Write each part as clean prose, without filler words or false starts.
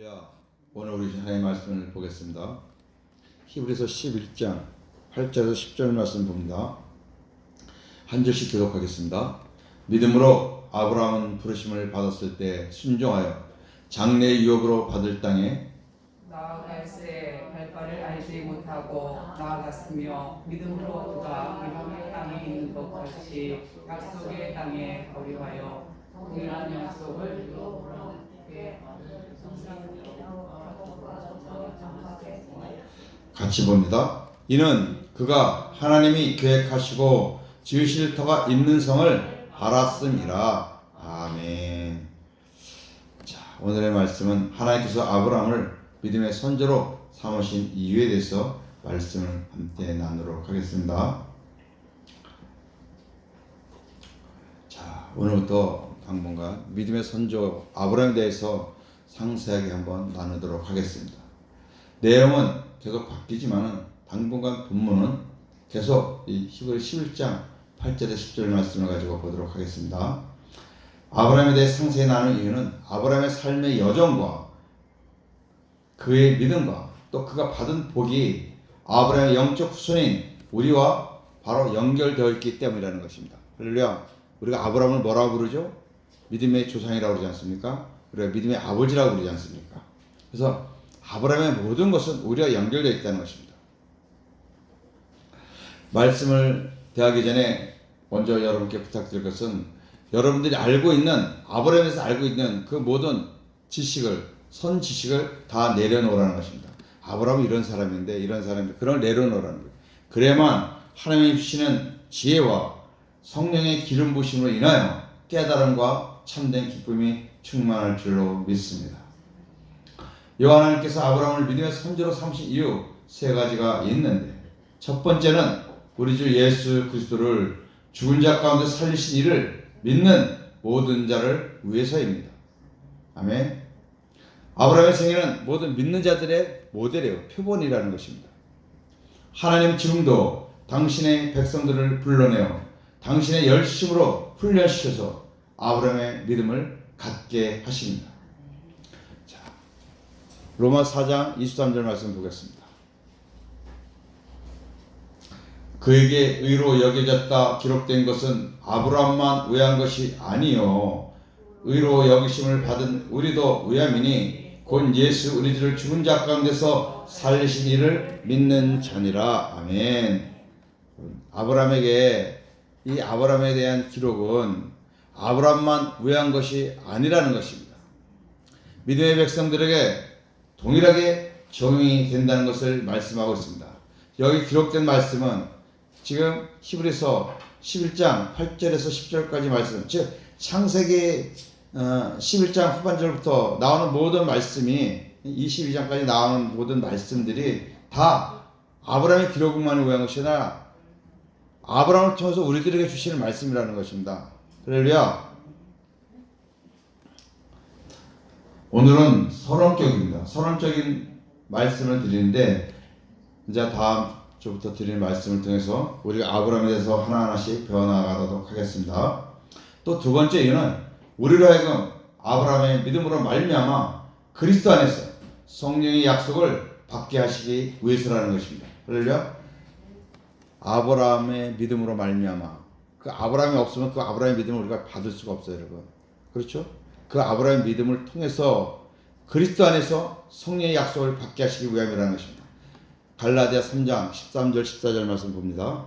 할렐루야. 오늘 우리 하나님의 말씀을 보겠습니다. 히브리서 11장 8절에서 10절 말씀 봅니다. 한 절씩 교독하겠습니다. 믿음으로 아브라함은 부르심을 받았을 때 순종하여 장래의 유업으로 받을 땅에 나아갈새 발발을 알지 못하고 나아갔으며 믿음으로 그가 이방의 땅에 있는 것 같이 약속의 땅에 거류하여 동일한 약속을 같이 봅니다. 이는 그가 하나님이 계획하시고 지으실 터가 있는 성을 알았음이라. 아멘. 자, 오늘의 말씀은 하나님께서 아브라함을 믿음의 선조로 삼으신 이유에 대해서 말씀을 함께 나누도록 하겠습니다. 자, 오늘부터 당분간 믿음의 선조 아브라함에 대해서 상세하게 한번 나누도록 하겠습니다. 내용은 계속 바뀌지만은 당분간 본문은 계속 이 히브리 11장 8절에 10절 말씀을 가지고 보도록 하겠습니다. 아브라함에 대해 상세히 나눈 이유는 아브라함의 삶의 여정과 그의 믿음과 또 그가 받은 복이 아브라함의 영적 후손인 우리와 바로 연결되어 있기 때문이라는 것입니다. 할렐루야. 우리가 아브라함을 뭐라고 부르죠? 믿음의 조상이라고 그러지 않습니까? 우리가 믿음의 아버지라고 그러지 않습니까? 그래서 아브라함의 모든 것은 우리와 연결되어 있다는 것입니다. 말씀을 대하기 전에 먼저 여러분께 부탁드릴 것은 여러분들이 알고 있는 아브라함에서 알고 있는 그 모든 지식을 선 지식을 다 내려놓으라는 것입니다. 아브라함은 이런 사람인데 이런 사람인데 그런 걸 내려놓으라는 거예요. 그래야만 하나님이 주시는 지혜와 성령의 기름 부심으로 인하여 깨달음과 참된 기쁨이 충만할 줄로 믿습니다. 하나님께서 아브라함을 믿음의 선조로 삼으신 이유 세 가지가 있는데, 첫 번째는 우리 주 예수 그리스도를 죽은 자 가운데 살리신 이를 믿는 모든 자를 위해서입니다. 아멘. 아브라함의 생애는 모든 믿는 자들의 모델이에요. 표본이라는 것입니다. 하나님 지금도 당신의 백성들을 불러내어 당신의 열심으로 훈련시켜서 아브라함의 믿음을 갖게 하십니다. 로마 4장 23절 말씀 보겠습니다. 그에게 의로 여겨졌다 기록된 것은 아브라함만 의한 것이 아니요 의로 여기심을 받은 우리도 의함이니 곧 예수 우리 주를 죽은 자 가운데서 살리신 이를 믿는 자니라. 아멘. 아브라함에게 이 아브라함에 대한 기록은 아브라함만 의한 것이 아니라는 것입니다. 믿음의 백성들에게 동일하게 적용이 된다는 것을 말씀하고 있습니다. 여기 기록된 말씀은 지금 히브리서 11장 8절에서 10절까지 말씀, 즉 창세기 11장 후반절부터 나오는 모든 말씀이 22장까지 나오는 모든 말씀들이 다 아브라함의 기록만 의한 것이 아니라 아브라함을 통해서 우리들에게 주시는 말씀이라는 것입니다. 할렐루야. 오늘은 선언격입니다. 선언적인 말씀을 드리는데 이제 다음 주부터 드리는 말씀을 통해서 우리가 아브라함에 대해서 하나하나씩 배워나가도록 하겠습니다. 또 두 번째 이유는 우리로 하여금 아브라함의 믿음으로 말미암아 그리스도 안에서 성령의 약속을 받게 하시기 위해서라는 것입니다. 할렐루야. 아브라함의 믿음으로 말미암아, 그 아브라함이 없으면 그 아브라함의 믿음을 우리가 받을 수가 없어요, 여러분. 그렇죠? 그 아브라함의 믿음을 통해서 그리스도 안에서 성령의 약속을 받게 하시기 위함이라는 것입니다. 갈라디아 3장 13절 14절 말씀 봅니다.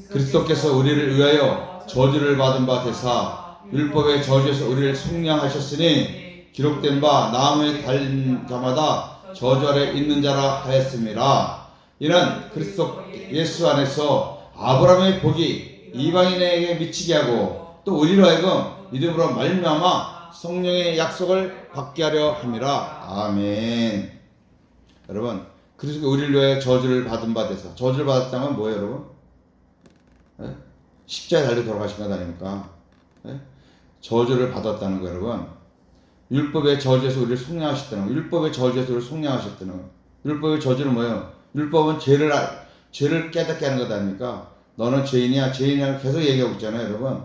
그리스도께서 우리를 위하여 저주를 받은 바 되사 율법의 저주에서 우리를 속량하셨으니 기록된 바 나무에 달린 자마다 저주 아래 있는 자라 하였음이라. 이는 그리스도 예수 안에서 아브라함의 복이 이방인에게 미치게 하고 또 우리로 하여금 믿음으로 말미암아 성령의 약속을 받게 하려 함이라. 아멘. 여러분, 그리스도 우리를 위해 저주를 받은 바 되사, 저주를 받았다면 뭐예요, 여러분? 네? 십자가에 달려 돌아가신 것 아닙니까? 네? 저주를 받았다는 거, 여러분. 율법의 저주에서 우리를 속량하셨다는 거. 율법의 저주에서 우리를 속량하셨다는 거. 율법의 저주는 뭐예요? 율법은 죄를 깨닫게 하는 것 아닙니까? 너는 죄인이야, 죄인이야 계속 얘기하고 있잖아요, 여러분.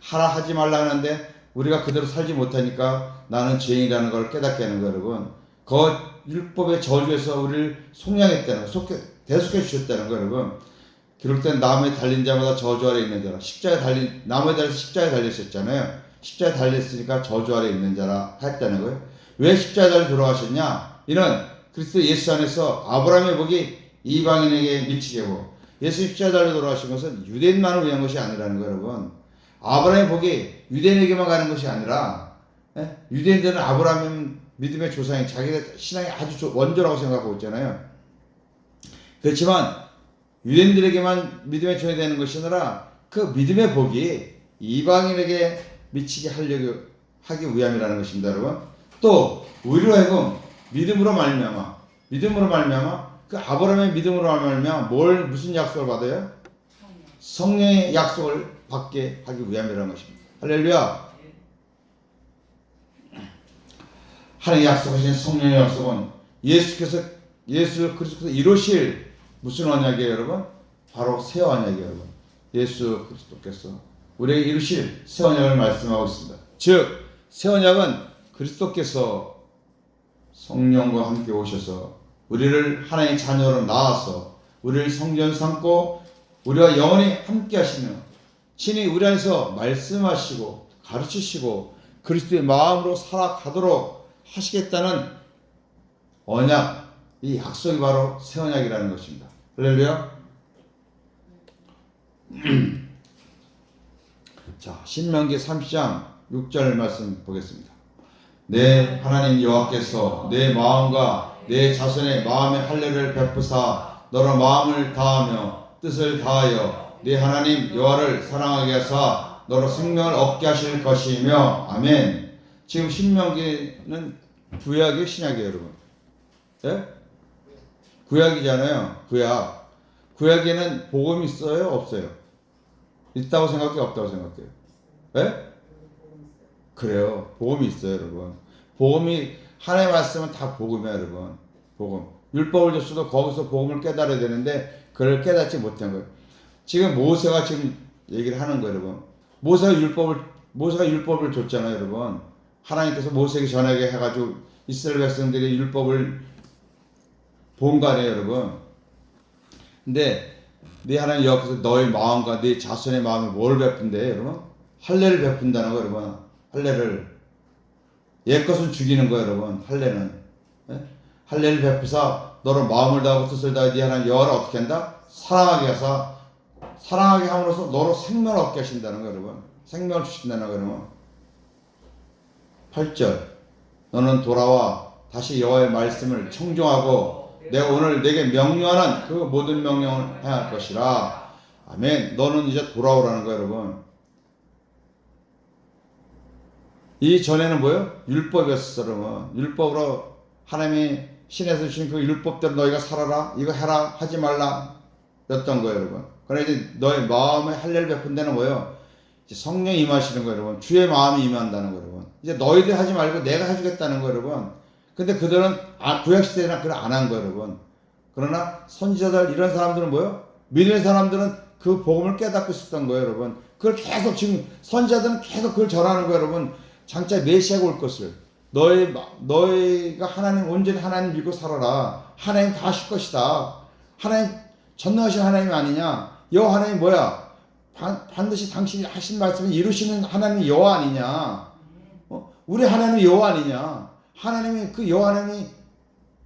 하라 하지 말라 하는데 우리가 그대로 살지 못하니까 나는 죄인이라는 걸 깨닫게 하는 거, 여러분. 그 율법의 저주에서 우리를 속량했다는 거, 대속해 주셨다는 거예요, 여러분. 기록된 나무에 달린 자마다 저주 아래 있는 자라. 나무에 달려서 십자가에 달렸었잖아요. 십자가에 달렸으니까 저주 아래 있는 자라 했다는 거예요. 왜 십자가에 달려 돌아가셨냐? 이는 그리스도 예수 안에서 아브라함의 복이 이방인에게 미치게 하고, 예수 십자가에 달려 돌아가신 것은 유대인만을 위한 것이 아니라는 거예요, 여러분. 아브라함의 복이 유대인에게만 가는 것이 아니라, 유대인들은 아브라함의 믿음의 조상이 자기가 신앙이 아주 원조라고 생각하고 있잖아요. 그렇지만 유대인들에게만 믿음의 조상이 되는 것이 아니라 그 믿음의 복이 이방인에게 미치게 하기 위함이라는 것입니다, 여러분. 또 우리로 하여금 믿음으로 말미암아 그 아브라함의 믿음으로 말미암아 무슨 약속을 받아요? 성령의 약속을 받게 하기 위함이라는 것입니다. 할렐루야. 하나님의 약속하신 성령의 약속은 예수 그리스도께서 이루실 무슨 언약이에요, 여러분? 바로 새 언약이에요, 여러분. 예수 그리스도께서 우리에게 이루실 새 언약을 말씀하고 있습니다. 즉, 새 언약은 그리스도께서 성령과 함께 오셔서 우리를 하나님의 자녀로 낳아서 우리를 성전 삼고 우리와 영원히 함께 하시며 친히 우리 안에서 말씀하시고 가르치시고 그리스도의 마음으로 살아가도록 하시겠다는 언약, 이 약속이 바로 새 언약이라는 것입니다. 할렐루야. 자, 신명기 30장 6절 말씀 보겠습니다. 내 하나님 여호와께서 내 마음과 내 자손의 마음의 할례를 베푸사 너로 마음을 다하며 뜻을 다하여 내 하나님 여호와를 사랑하게 하사 너로 생명을 얻게 하실 것이며. 아멘. 지금 신명기는 구약이에요, 신약이에요, 여러분? 예? 구약이잖아요. 구약에는 복음이 있어요, 없어요? 있다고 생각해요, 없다고 생각해요? 예? 그래요. 복음이 있어요, 여러분. 복음이, 하나님의 말씀은 다 복음이에요, 여러분. 복음. 율법을 줬어도 거기서 복음을 깨달아야 되는데 그걸 깨닫지 못한 거예요. 지금 모세가 지금 얘기를 하는 거예요, 여러분. 모세가 율법을 줬잖아요, 여러분. 하나님께서 모세에게 전하게 해가지고 이스라엘 백성들이 율법을 본 거 아니에요, 여러분. 근데 네 하나님 여호와께서 너의 마음과 네 자손의 마음에 뭘 베푼대, 여러분? 할례를 베푼다는 거예요, 여러분. 할례를. 옛것은 죽이는 거예요, 여러분. 할례는. 예? 할례를 베푸사 너로 마음을 다하고 뜻을 다하여 네 하나님 여호와를 어떻게 한다? 사랑하게 하사, 사랑하게 함으로써 너로 생명을 얻게 하신다는 거예요, 여러분. 생명을 주신다는 거예요, 여러분. 8절. 너는 돌아와 다시 여호와의 말씀을 청종하고 내가 오늘 내게 명령하는 그 모든 명령을 행할 것이라. 아멘. 너는 이제 돌아오라는 거예요, 여러분. 이 전에는 뭐예요? 율법이었어, 여러분. 율법으로 하나님이 신에서 주신 그 율법대로 너희가 살아라, 이거 해라, 하지 말라 였던 거예요, 여러분. 그러나 이제 너의 마음에 할례를 베푼 데는 뭐예요? 이제 성령이 임하시는 거예요, 여러분. 주의 마음이 임한다는 거예요, 여러분. 이제 너희들 하지 말고 내가 해주겠다는 거예요, 여러분. 근데 그들은 구약시대에는 그걸 안 한 거예요, 여러분. 그러나 선지자들, 이런 사람들은 뭐예요? 믿음의 사람들은 그 복음을 깨닫고 있었던 거예요, 여러분. 그걸 계속 지금 선지자들은 계속 그걸 전하는 거예요, 여러분. 장차 메시아가 올 것을. 너희가 하나님, 온전히 하나님 믿고 살아라. 하나님 다 하실 것이다. 하나님, 전능하신 하나님 아니냐? 여호와 하나님 뭐야? 반드시 당신이 하신 말씀을 이루시는 하나님이 여호와 아니냐? 우리 하나님이 여호와 아니냐? 하나님이, 그 여호와 하나님이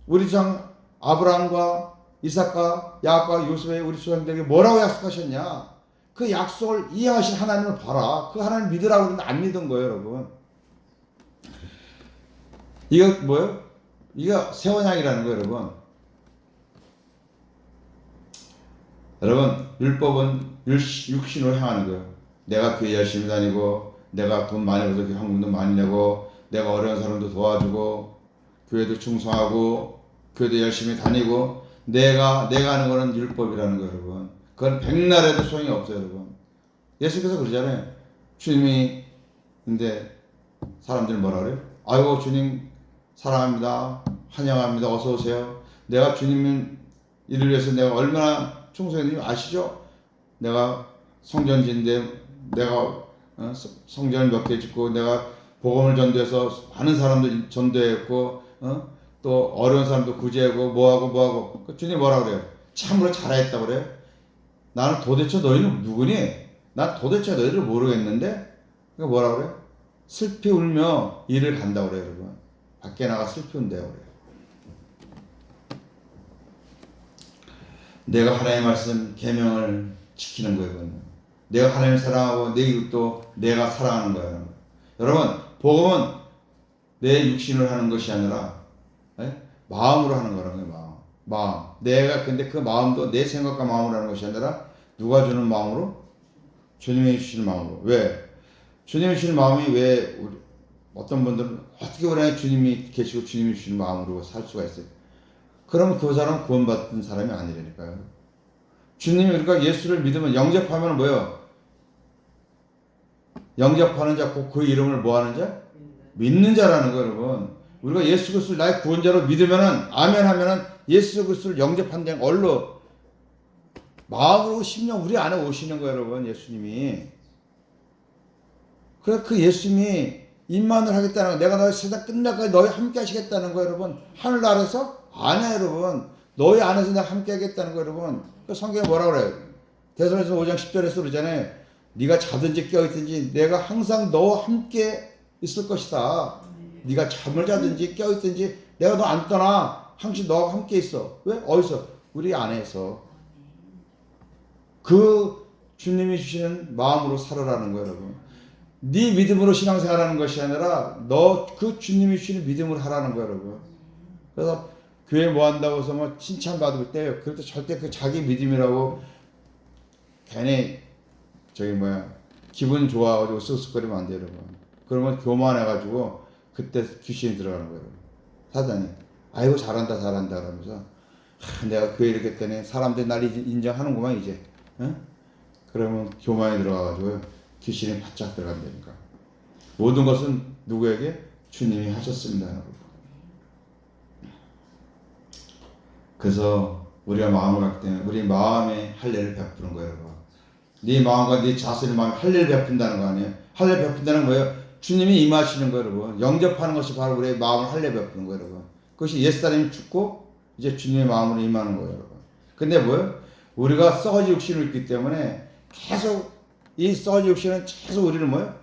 우리 조상 아브라함과 이삭과 야곱과 요셉의 우리 조상들에게 뭐라고 약속하셨냐? 그 약속을 이행하신 하나님을 봐라. 그 하나님 믿으라고 그러는데 안 믿은 거예요, 여러분. 이거 뭐예요? 이거 새 언약이라는 거예요, 여러분. 여러분, 율법은 육신으로 행하는 거예요. 내가 교회 열심히 다니고, 내가 돈 많이 벌어서 헌금도 많이 내고, 내가 어려운 사람도 도와주고, 교회도 충성하고, 교회도 열심히 다니고, 내가 하는 거는 율법이라는 거예요, 여러분. 그건 백날에도 소용이 없어요, 여러분. 예수께서 그러잖아요. 주님이, 근데 사람들이 뭐라 그래요? 아이고, 주님 사랑합니다. 환영합니다. 어서 오세요. 내가 주님 일을 위해서 내가 얼마나 충성했는지 아시죠? 내가 성전지인데 내가 성전을 몇 개 짓고 내가 복음을 전도해서 많은 사람들 전도했고 또 어려운 사람도 구제하고 뭐하고 그 주님 뭐라 그래요? 참으로 잘했다고 그래요? 나는 도대체 너희는 누구니? 난 도대체 너희를 모르겠는데? 그 뭐라 그래요? 슬피 울며 일을 간다고 그래요, 여러분. 밖에 나가 슬피 운대요 그래요. 내가 하나님의 말씀 계명을 지키는 거예요. 그건. 내가 하나님을 사랑하고 내 이웃도 내가 사랑하는 거예요. 여러분, 복음은 내 육신으로 하는 것이 아니라 마음으로 하는 거라는 거예요. 마음. 내가 근데 그 마음도 내 생각과 마음으로 하는 것이 아니라 누가 주는 마음으로? 주님이 주시는 마음으로. 왜? 주님이 주시는 마음이 왜 어떤 분들은 어떻게 그래 주님이 계시고 주님이 주시는 마음으로 살 수가 있어요. 그러면 그 사람은 구원받은 사람이 아니라니까요. 주님이 그러니까 예수를 믿으면 영접하면 뭐예요? 영접하는 자, 곧 그 이름을 뭐 하는 자? 믿는 자라는 거예요, 여러분. 우리가 예수 그리스도를 나의 구원자로 믿으면은 아멘 하면은 예수 그리스도를 영접한 자 얼로 마음으로 심령 우리 안에 오시는 거예요, 여러분. 예수님이. 그래 그 예수님이 임만을 하겠다는 거, 내가 너희 세상 끝날까지 너희 함께 하시겠다는 거, 여러분. 하늘 아래서 아니야, 여러분. 너희 안에서 내가 함께 하겠다는 거, 여러분. 그 성경에 뭐라 그래요? 대사로서 5장 10절에서 그러잖아요. 네가 자든지 깨어있든지 내가 항상 너와 함께 있을 것이다. 네가 잠을 자든지 깨어있든지 내가 너 안 떠나. 항상 너와 함께 있어. 왜? 어디서? 우리 안에서. 그 주님이 주시는 마음으로 살아라는 거예요, 여러분. 네 믿음으로 신앙생활하는 것이 아니라 너 그 주님이 주시는 믿음으로 하라는 거예요, 여러분. 그래서 교회 뭐 한다고 해서 뭐 칭찬받을 때 그럴 때 절대 그 자기 믿음이라고 괜히 기분 좋아가지고 쓱쓱거리면 안 돼요, 여러분. 그러면 교만해가지고 그때 귀신이 들어가는 거예요, 여러분. 사단이 아이고 잘한다 그러면서 내가 교회 이렇게 했더니 사람들이 날 인정하는구만 이제. 응? 그러면 교만이 들어가가지고 귀신이 바짝 들어간다니까. 모든 것은 누구에게? 주님이 하셨습니다, 여러분. 그래서 우리가 마음을 갖기 때문에 우리 마음에 할례를 베푸는 거예요, 여러분. 네 마음과 네 자신의 마음에 할례를 베푼다는 거 아니에요? 할례 베푼다는 거예요. 주님이 임하시는 거예요, 여러분. 영접하는 것이 바로 우리의 마음을 할례 베푸는 거예요, 여러분. 그것이 옛사람이 죽고 이제 주님의 마음으로 임하는 거예요, 여러분. 근데 뭐예요? 우리가 썩어진 육신을 입기 때문에 계속 이 썩어진 육신은 계속 우리를 뭐예요?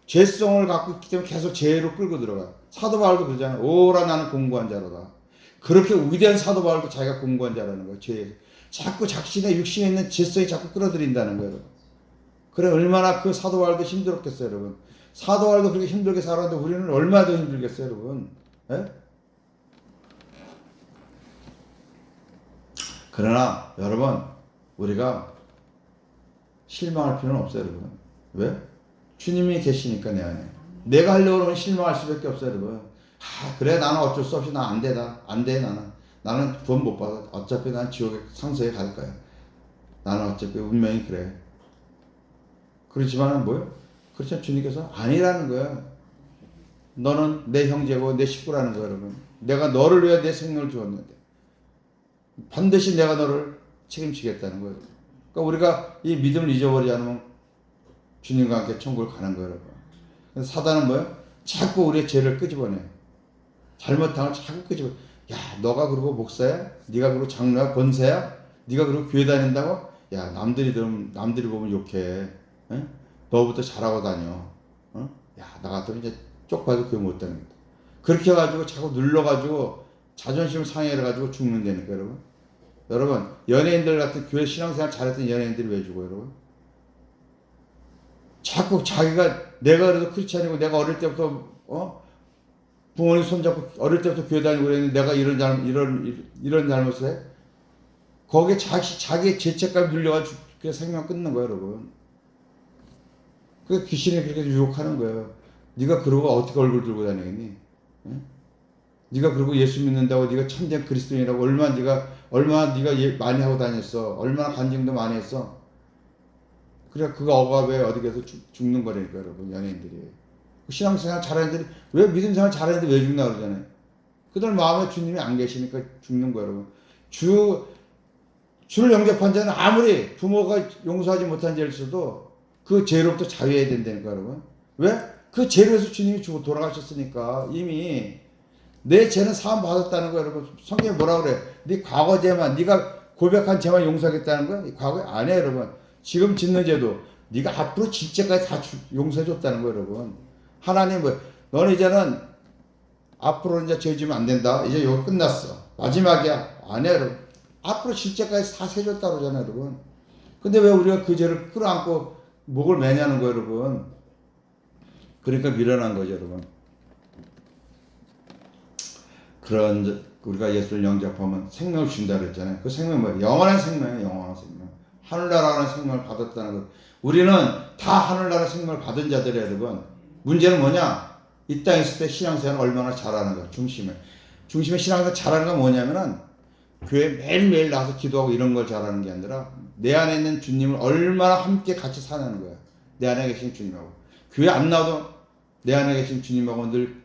죄성을 갖고 있기 때문에 계속 죄로 끌고 들어가. 사도 바울도 그러잖아요. 오라 나는 공고한 자로다. 그렇게 위대한 사도 바울도 자기가 공고한 자라는 거예요. 죄에. 자꾸 자신의 육신에 있는 죄성이 자꾸 끌어들인다는 거예요, 여러분. 그래 얼마나 그 사도 바울도 힘들었겠어요, 여러분. 사도 바울도 그렇게 힘들게 살았는데 우리는 얼마나 더 힘들겠어요, 여러분. 에? 그러나 여러분 우리가 실망할 필요는 없어요, 여러분. 왜? 주님이 계시니까 내 안에. 내가 하려고 하면 실망할 수밖에 없어요, 여러분. 그래 나는 어쩔 수 없이 나 안 돼 나는 구원 못 받아. 어차피 난 지옥의 상서에 갈 거야. 나는 어차피 운명이 그래. 그렇지만은 뭐요? 그렇지만 주님께서 아니라는 거야. 너는 내 형제고 내 식구라는 거야, 여러분. 내가 너를 위해 내 생명을 주었는데 반드시 내가 너를 책임지겠다는 거예요. 그러니까 우리가 이 믿음을 잊어버리지 않으면 주님과 함께 천국을 가는 거예요, 여러분. 그래서 사단은 뭐예요? 자꾸 우리의 죄를 끄집어내. 잘못한 걸 자꾸 끄집어내. 야, 너가 그러고 목사야? 네가 그러고 장로야? 권사야? 네가 그러고 교회 다닌다고? 야, 남들이 보면 욕해. 에? 너부터 잘하고 다녀. 어? 야, 나 같으면 이제 쪽봐도 교회 못 다니겠다. 그렇게 해가지고 자꾸 눌러가지고 자존심 상해가지고 죽는다니까, 여러분. 여러분, 연예인들 같은 교회 신앙생활 잘했던 연예인들이 왜 죽어요, 여러분? 자꾸 내가 그래도 크리스찬이고 내가 어릴 때부터 부모님 손잡고 어릴 때부터 교회 다니고 그랬는데 내가 이런 잘못을 해? 거기에 자기의 죄책감이 눌려가지고 생명 끊는 거예요, 여러분. 그 귀신이 그렇게 유혹하는 거예요. 네가 그러고 어떻게 얼굴 들고 다니겠니? 응? 네가 그러고 예수 믿는다고 네가 참된 그리스도인이라고 얼마나 네가 많이 하고 다녔어. 얼마나 간증도 많이 했어. 그래 그거 억압에 어디 가서 죽는 거라니까, 여러분. 연예인들이. 신앙생활 잘하는 애들이 왜 믿음생활 잘하는 애들이 왜 죽나 그러잖아요. 그들 마음에 주님이 안 계시니까 죽는 거예요, 여러분. 주를 영접한 자는 아무리 부모가 용서하지 못한 죄를 써도 그 죄로부터 자유해야 된다니까, 여러분. 왜? 그 죄로에서 주님이 돌아가셨으니까 이미 내 죄는 사함 받았다는 거야, 여러분. 성경이 뭐라 그래? 네 과거 죄만, 네가 고백한 죄만 용서하겠다는 거야? 이 과거에 안 해, 여러분. 지금 짓는 죄도 네가 앞으로 질 죄까지 다 용서해 줬다는 거야, 여러분. 하나님 뭐, 너는 이제는 앞으로 이제 죄 지면 안 된다. 이제 이거 끝났어. 마지막이야. 안 해, 여러분. 앞으로 질 죄까지 다 세줬다 그러잖아요, 여러분. 근데 왜 우리가 그 죄를 끌어안고 목을 매냐는 거예요, 여러분. 그러니까 미련한 거죠, 여러분. 그런 우리가 예수를 영접하면 생명을 준다 그랬잖아요. 그 생명은 뭐예요? 영원한 생명이에요. 영원한 생명. 하늘나라라는 생명을 받았다는 것. 우리는 다 하늘나라 생명을 받은 자들이에요, 여러분. 문제는 뭐냐? 이 땅에 있을 때 신앙생활을 얼마나 잘하는 거야. 중심에 신앙생활 잘하는 건 뭐냐면은 교회 매일매일 나와서 기도하고 이런 걸 잘하는 게 아니라 내 안에 있는 주님을 얼마나 함께 같이 사는 거야. 내 안에 계신 주님하고. 교회 안 나와도 내 안에 계신 주님하고 늘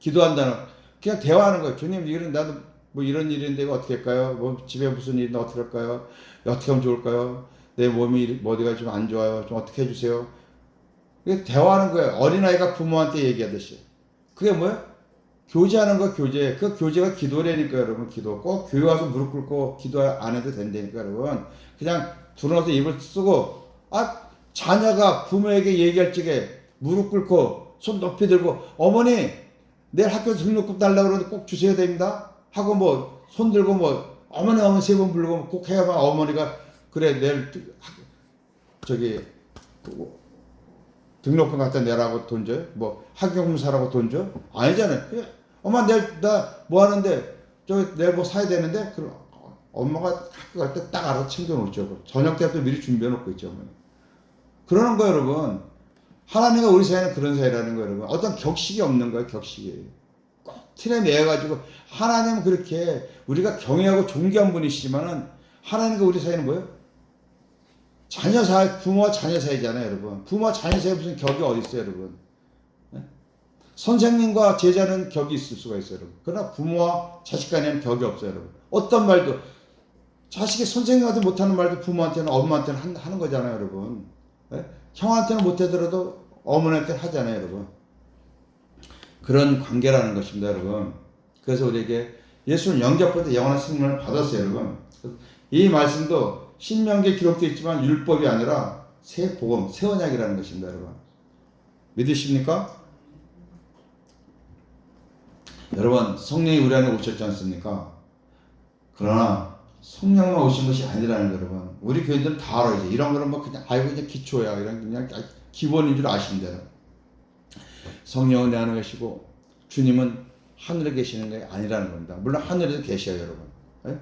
기도한다는, 그냥 대화하는 거예요. 주님, 이런, 나도 뭐 이런 일인데 이거 어떻게 할까요? 뭐 집에 무슨 일인데 어떻게 할까요? 어떻게 하면 좋을까요? 내 몸이 어디가 좀 안 좋아요. 좀 어떻게 해주세요. 이게 대화하는 거예요. 어린아이가 부모한테 얘기하듯이. 그게 뭐야? 교제하는 거, 교제. 그 교제가 기도라니까, 여러분. 기도. 꼭 교회 와서 무릎 꿇고 기도 안 해도 된다니까, 여러분. 그냥 들어와서 입을 쓰고, 자녀가 부모에게 얘기할 적에 무릎 꿇고 손 높이 들고, 어머니, 내일 학교 등록금 달라고 그러는데 꼭 주셔야 됩니다. 하고 뭐, 손 들고 뭐, 어머니 세 번 부르고 꼭 해야만 어머니가, 그래, 내일, 등록금 갖다 내라고 돈 줘요? 뭐, 학용금 사라고 돈 줘? 아니잖아요. 엄마, 내일 나 뭐 하는데, 내일 뭐 사야 되는데, 그럼 엄마가 학교 갈 때 딱 알아서 챙겨놓죠. 저녁 때부터 미리 준비해놓고 있죠. 어머니. 그러는 거예요, 여러분. 하나님과 우리 사이는 그런 사이라는 거예요, 여러분. 어떤 격식이 없는 거예요, 격식이. 꼭 틀에 매여가지고, 하나님은 그렇게 우리가 경외하고 존경한 분이시지만은, 하나님과 우리 사이는 뭐예요? 자녀 사이, 부모와 자녀 사이잖아요, 여러분. 부모와 자녀 사이에 무슨 격이 어디 있어요, 여러분. 네? 선생님과 제자는 격이 있을 수가 있어요, 여러분. 그러나 부모와 자식 간에는 격이 없어요, 여러분. 어떤 말도, 자식이 선생님한테 못하는 말도 부모한테는, 엄마한테는 하는 거잖아요, 여러분. 네? 형한테는 못하더라도 어머니한테는 하잖아요, 여러분. 그런 관계라는 것입니다, 여러분. 그래서 우리에게 예수를 영접할 때 영원한 생명을 받았어요, 여러분. 이 말씀도 신명기에 기록되어 있지만 율법이 아니라 새 복음, 새 언약이라는 것입니다, 여러분. 믿으십니까? 여러분, 성령이 우리 안에 오셨지 않습니까? 그러나 성령만 오신 것이 아니라는 거, 여러분. 우리 교인들은 다 알아요. 이제 이런 거는 뭐 그냥 아이고 그냥 기초야, 이런 그냥 기본인 줄 아십니다. 성령은 내 안에 계시고 주님은 하늘에 계시는 게 아니라는 겁니다. 물론 하늘에도 계셔요, 여러분. 네?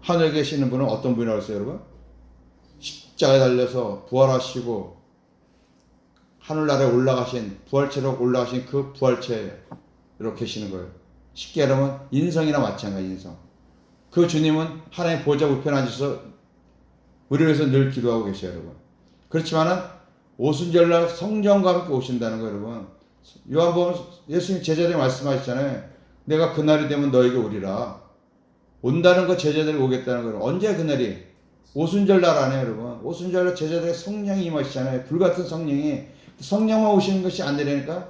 하늘에 계시는 분은 어떤 분이라고 했어요, 여러분? 십자가에 달려서 부활하시고 하늘나라에 올라가신, 부활체로 올라가신 그 부활체로 계시는 거예요. 쉽게 말하면 인성이나 마찬가지, 인성. 그 주님은 하나님 보좌 우편에 앉아서 우리를 위해서 늘 기도하고 계셔요, 여러분. 그렇지만은 오순절날 성령과 함께 오신다는 거예요, 여러분. 요한복음 예수님 제자들이 말씀하셨잖아요. 내가 그날이 되면 너에게 오리라. 온다는 거 제자들이 오겠다는 거예요. 언제 그날이? 오순절날 아니에요, 여러분. 오순절날 제자들의 성령이 임하시잖아요. 불같은 성령이. 성령만 오시는 것이 안 되니까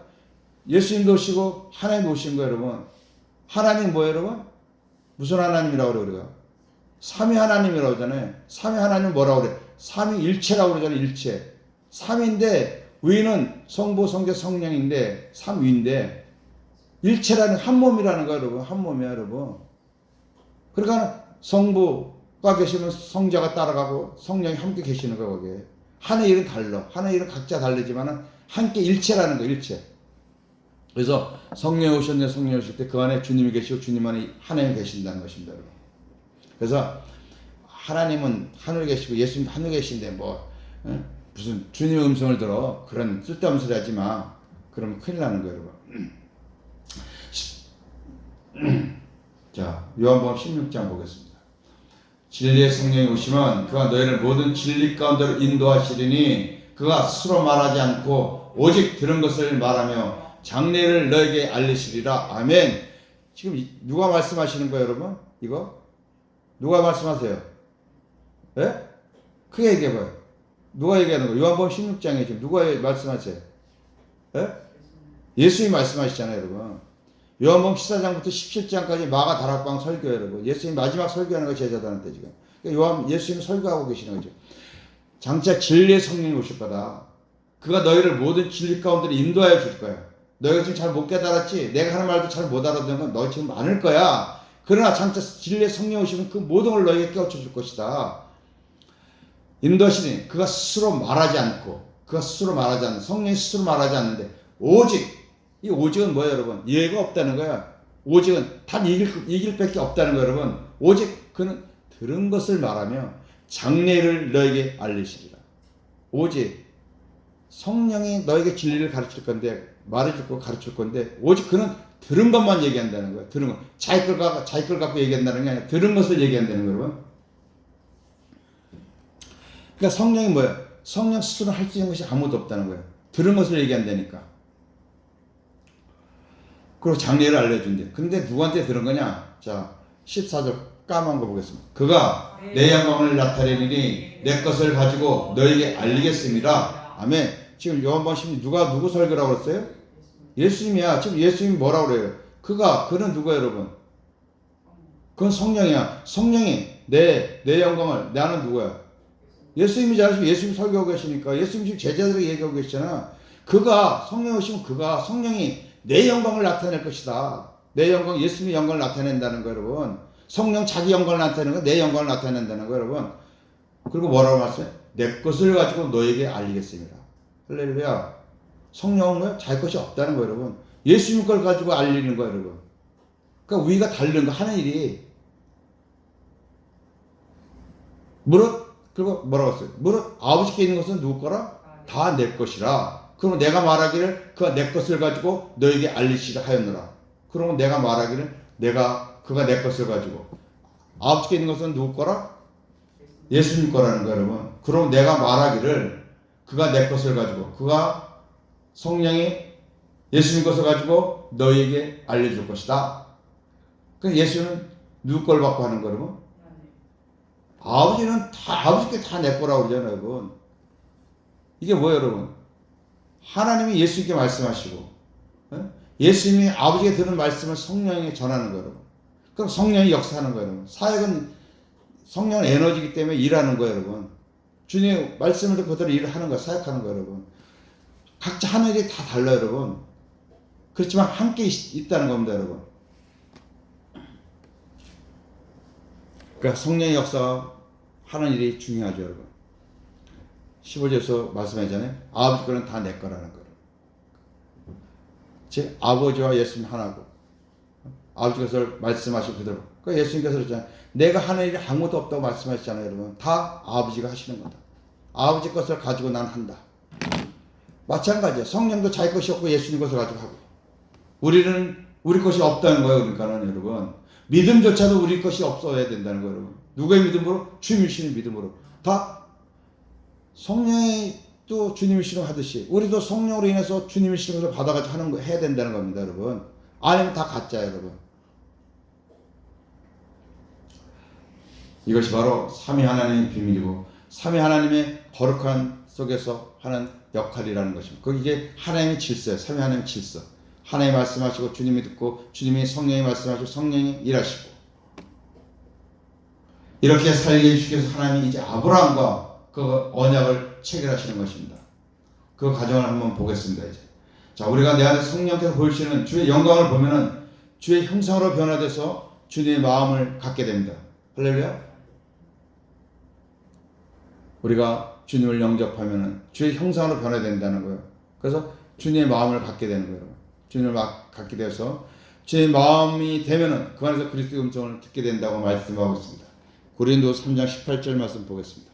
예수님도 오시고 하나님도 오신 거예요, 여러분. 하나님 뭐예요, 여러분? 무슨 하나님이라고 그래요, 우리가? 삼위 하나님이라고 하잖아요. 삼위 하나님 뭐라고 그래? 삼위일체라고 그러잖아요, 일체. 삼위인데 위는 성부, 성자, 성령인데 삼위인데 일체라는 한 몸이라는 거예요, 여러분. 한 몸이야, 여러분. 그러니까 성부가 계시면 성자가 따라가고 성령이 함께 계시는 거예요, 거기에. 하나의 일은 달라. 하나의 일은 각자 다르지만 함께 일체라는 거예요, 일체. 그래서 성령이 오셨네, 성령이 오실 때 그 안에 주님이 계시고 주님 안에 하나님이 계신다는 것입니다, 여러분. 그래서 하나님은 하늘에 계시고 예수님 하늘에 계신데 뭐 무슨 주님의 음성을 들어 그런 쓸데없는 소리 하지 마. 그러면 큰일 나는 거예요, 여러분. 자, 요한복음 16장 보겠습니다. 진리의 성령이 오시면 그가 너희를 모든 진리 가운데로 인도하시리니 그가 스스로 말하지 않고 오직 들은 것을 말하며 장래를 너에게 알리시리라. 아멘. 지금 누가 말씀하시는 거예요, 여러분? 이거? 누가 말씀하세요? 예? 크게 얘기해봐요. 누가 얘기하는 거예요? 요한복음 16장에 지금 누가 말씀하세요? 예? 예수님이 말씀하시잖아요, 여러분. 요한복음 14장부터 17장까지 마가 다락방 설교예요, 여러분. 예수님 마지막 설교하는 거 제자들한테 지금. 그러니까 예수님이 설교하고 계시는 거죠. 장차 진리의 성령이 오실 거다. 그가 너희를 모든 진리 가운데로 인도하여 줄 거야. 너희가 지금 잘 못 깨달았지? 내가 하는 말도 잘 못 알아듣는 건 너 지금 많을 거야. 그러나 장차 진리의 성령 오시면 그 모든 걸 너희에게 깨우쳐 줄 것이다. 인도하시니 그가 스스로 말하지 않고, 그가 스스로 말하지 않는, 성령이 스스로 말하지 않는데, 오직, 이 오직은 뭐예요, 여러분? 예가 없다는 거야. 오직은 단 이길 밖에 없다는 거예요, 여러분. 오직 그는 들은 것을 말하며 장래를 너에게 알리시리라. 오직 성령이 너에게 진리를 가르칠 건데, 말해줄 거 가르칠 건데, 오직 그는 들은 것만 얘기한다는 거예요. 들은 것. 자기 걸 갖고 얘기한다는 게 아니라 들은 것을 얘기한다는 거예요, 여러분. 그러니까 성령이 뭐예요? 성령 스스로 할 수 있는 것이 아무도 없다는 거예요. 들은 것을 얘기한다니까. 그리고 장래를 알려준대. 근데 누구한테 들은 거냐? 자, 14절 까만 거 보겠습니다. 그가 내 영광을 나타내리니 내 것을 가지고 너에게 알리겠습니다. 아멘. 지금 요한복음 16 누구 설교라고 그랬어요? 예수님이야. 지금 예수님이 뭐라고 그래요? 그는 누구야, 여러분? 그건 성령이야. 성령이 내 영광을, 나는 누구야? 예수님이 잘하시고 예수님 설교하고 계시니까 예수님 지금 제자들에게 얘기하고 계시잖아. 성령 오시면 성령이 내 영광을 나타낼 것이다. 내 영광, 예수님의 영광을 나타낸다는 거 여러분. 성령 자기 영광을 나타내는 거, 내 영광을 나타낸다는 거 여러분. 그리고 뭐라고 말씀해? 내 것을 가지고 너에게 알리겠습니다. 할렐루야. 성령은 자기 것이 없다는 거 여러분. 예수님 걸 가지고 알리는 거 여러분. 그러니까 우리가 다른 거 하는 일이 그리고 뭐라고 했어요? 아버지께 있는 것은 누구 거라? 다 내 것이라. 그러면 내가 말하기를 그가 내 것을 가지고 너에게 알리시라 하였노라. 그러면 내가 말하기를 그가 내 것을 가지고 아버지께 있는 것은 누구 거라? 예수님 거라는 거예요, 여러분. 그러면 내가 말하기를 그가 내 것을 가지고 성령이 예수님 것을 가지고 너에게 알려줄 것이다. 그 예수는 누구 걸 받고 하는 거예요, 여러분? 아버지께 다 내 거라고 그러잖아요, 여러분. 이게 뭐예요, 여러분? 하나님이 예수님께 말씀하시고, 예수님이 아버지께 들은 말씀을 성령에게 전하는 거예요, 여러분. 그럼 성령이 역사하는 거예요, 여러분. 사역은 성령은 에너지이기 때문에 일하는 거예요, 여러분. 주님의 말씀을 듣고 그대로 일을 하는 거예요, 사역하는 거예요, 여러분. 각자 하는 일이 다 달라요, 여러분. 그렇지만 함께 있다는 겁니다, 여러분. 그러니까 성령의 역사하는 일이 중요하죠, 여러분. 15절에서 말씀하잖아요. 아버지 거는 다 내 거라는 거예요. 즉 아버지와 예수님 하나고, 아버지 것을 말씀하시고 그대로. 그러니까 예수님께서 그랬잖아요. 내가 하는 일이 아무것도 없다고 말씀하셨잖아요, 여러분. 다 아버지가 하시는 거다. 아버지 것을 가지고 난 한다. 마찬가지예요. 성령도 자기 것이 없고 예수님 것을 가지고 하고. 우리는 우리 것이 없다는 거예요, 그러니까는 여러분. 믿음조차도 우리 것이 없어야 된다는 거예요, 여러분. 누구의 믿음으로? 주님이시는 믿음으로. 다 성령이 또 주님이시는 하듯이 우리도 성령으로 인해서 주님이시는 것을 받아가지고 하는 거 해야 된다는 겁니다, 여러분. 아니면 다 가짜예요, 여러분. 이것이 바로 삼위 하나님의 비밀이고 삼위 하나님의 거룩한 속에서 하는 역할이라는 것입니다. 이게 하나님의 질서예요. 삼위 하나님의 질서. 하나님이 말씀하시고 주님이 듣고 주님이 성령이 말씀하시고 성령이 일하시고 이렇게 살게 해주시기 위해서 하나님이 이제 아브라함과 그 언약을 체결하시는 것입니다. 그 과정을 한번 보겠습니다. 이제. 자, 우리가 내 안에 성령께서 보이시는 주의 영광을 보면은 주의 형상으로 변화돼서 주님의 마음을 갖게 됩니다. 할렐루야. 우리가 주님을 영접하면은 주의 형상으로 변화된다는 거예요. 그래서 주님의 마음을 갖게 되는 거예요. 주님을 갖게 돼서 주의 마음이 되면은 그 안에서 그리스도의 음성을 듣게 된다고 말씀하고 있습니다. 고린도서 3장 18절 말씀 보겠습니다.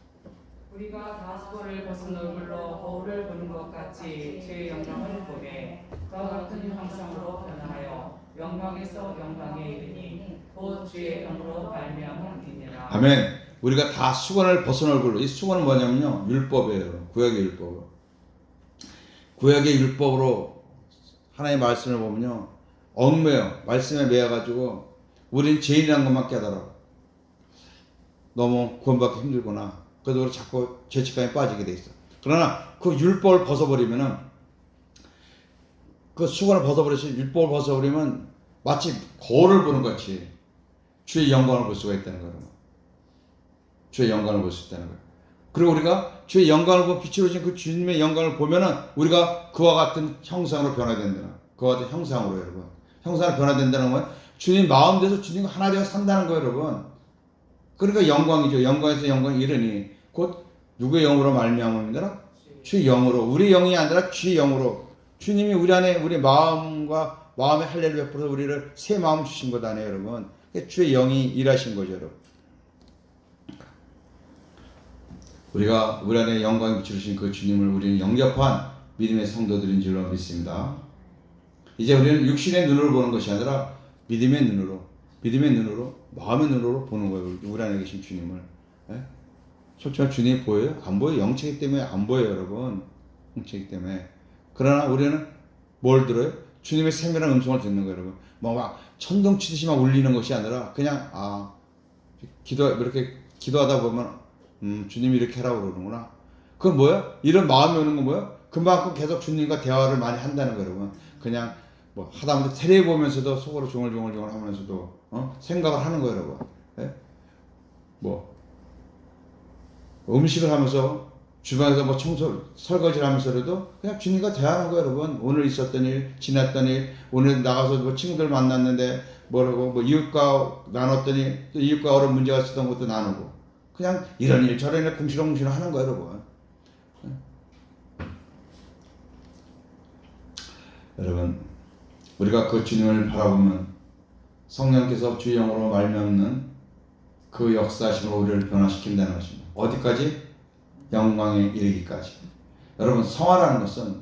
우리가 다스고를 벗은 얼굴로 거울을 보는 것 같이 주의 영광을 보매 그와 같은 형상으로 변화하여 영광에서 영광에 이르니 곧 주의 영으로 말미암음이니라. 아멘. 우리가 다 수건을 벗은 얼굴로, 이 수건은 뭐냐면요, 율법이에요. 구약의 율법. 구약의 율법으로 하나님의 말씀을 보면요, 얽매여 말씀에 매여가지고 우린 죄인이라는 것만 깨달아. 너무 구원받기 힘들구나. 그래도 우리 자꾸 죄책감에 빠지게 돼 있어. 그러나 그 율법을 벗어버리면은 그 수건을 벗어버리시 율법을 벗어버리면 마치 거울을 보는 것 같이 주의 영광을 볼 수가 있다는 거예요. 주의 영광을 볼 수 있다는 거예요. 그리고 우리가 주의 영광을 보고 빛으로 진 그 주님의 영광을 보면은 우리가 그와 같은 형상으로 변화된다는, 그와 같은 형상으로 여러분. 형상으로 변화된다는 건 주님 마음대로 주님과 하나 되어 산다는 거예요, 여러분. 그러니까 영광이죠. 영광에서 영광이 이르니 곧 누구의 영으로 말미암음이더라? 주의 영으로. 우리 영이 아니라 주의 영으로. 주님이 우리 안에 우리 마음과 마음의 할례를 베풀어서 우리를 새 마음 주신 것 아니에요, 여러분. 주의 영이 일하신 거죠, 여러분. 우리가 우리 안에 영광이 비추신 그 주님을 우리는 영접한 믿음의 성도들인 줄로 믿습니다. 이제 우리는 육신의 눈으로 보는 것이 아니라 믿음의 눈으로, 마음의 눈으로 보는 거예요. 우리 안에 계신 주님을. 예? 솔직히 주님이 보여요? 안 보여요. 영체이기 때문에 안 보여요, 여러분. 영체이기 때문에. 그러나 우리는 뭘 들어요? 주님의 세밀한 음성을 듣는 거예요, 여러분. 막 천둥 치듯이 막 울리는 것이 아니라 그냥 이렇게 기도하다 보면 주님이 이렇게 하라고 그러는구나. 그건 뭐야? 이런 마음이 오는 건 뭐야? 그만큼 계속 주님과 대화를 많이 한다는 거예요, 여러분. 그냥 뭐 하다못해 텔레비 보면서도 속으로 종얼종얼 하면서도 생각을 하는 거예요, 여러분. 예? 뭐 음식을 하면서 주방에서 뭐 설거지를 하면서라도 그냥 주님과 대화하는 거예요, 여러분. 오늘 있었던 일, 지났던 일, 오늘 나가서 뭐 친구들 만났는데 뭐라고, 뭐 이웃과 나눴더니 또 이웃과 어려운 문제가 있었던 것도 나누고, 그냥 이런 일 저런 일 궁시렁궁시렁 하는 거예요, 여러분. 여러분, 우리가 그 주님을 바라보면 성령께서 주의 영으로 말미암는 그 역사심으로 우리를 변화시킨다는 것입니다. 어디까지? 영광에 이르기까지. 여러분, 성화라는 것은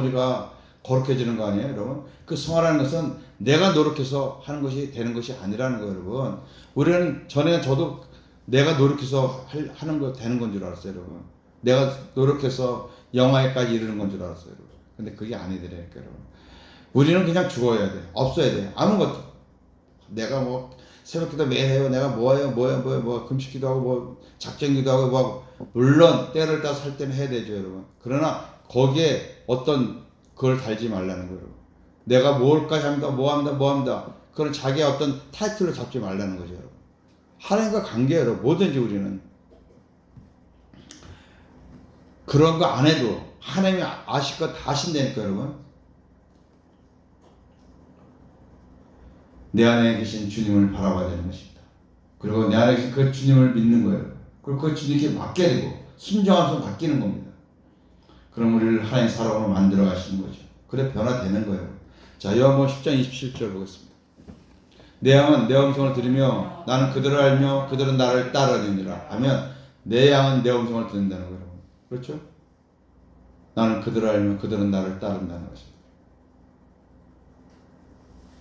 우리가 거룩해지는 거 아니에요, 여러분? 그 성화라는 것은 내가 노력해서 하는 것이 되는 것이 아니라는 거예요, 여러분. 우리는 전에 저도 내가 노력해서 하는 거 되는 건 줄 알았어요, 여러분. 내가 노력해서 영화에까지 이르는 건 줄 알았어요, 여러분. 근데 그게 아니더라니까요, 여러분. 우리는 그냥 죽어야 돼. 없어야 돼. 아무것도. 내가 뭐 새벽기도 매일 해요. 내가 뭐 금식기도 하고 뭐 작정기도 하고 뭐 하고. 물론 때를 따서 할 때는 해야 되죠, 여러분. 그러나 거기에 어떤 그걸 달지 말라는 거예요. 내가 뭘까지 합니다. 뭐 합니다. 그런 자기의 어떤 타이틀을 잡지 말라는 거죠, 여러분. 하나님과 관계예요, 여러분. 뭐든지 우리는. 그런 거 안 해도 하나님이 아실 거 다 아신다니까, 여러분. 내 안에 계신 주님을 바라봐야 되는 것입니다. 그리고 내 안에 계신 그 주님을 믿는 거예요. 그리고 그 주님께 맡게 되고 순종하면서 바뀌는 겁니다. 그럼 우리를 하나님 사람으로 만들어 가시는 거죠. 그래 변화되는 거예요. 자, 요한복음 10장 27절 보겠습니다. 내 양은 내 음성을 들으며 나는 그들을 알며 그들은 나를 따르느니라 하면 내 양은 내 음성을 듣는다는 거예요. 그렇죠? 나는 그들을 알며 그들은 나를 따른다는 것입니다.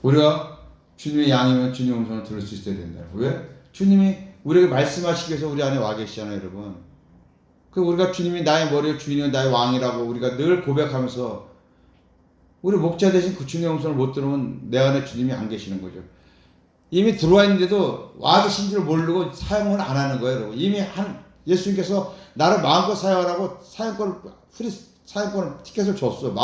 우리가 주님의 양이면 주님의 음성을 들을 수 있어야 된다. 왜? 주님이 우리에게 말씀하시기 위해서 우리 안에 와 계시잖아요, 여러분. 그 우리가 주님이 나의 머리에 주인은 나의 왕이라고 우리가 늘 고백하면서 우리 목자 대신 그 주님의 음성을 못 들으면 내 안에 주님이 안 계시는 거죠. 이미 들어와 있는데도 와 계신 줄 모르고 사용을 안 하는 거예요, 여러분. 이미 예수님께서 나를 마음껏 사용하라고 사용권을 티켓을 줬어요.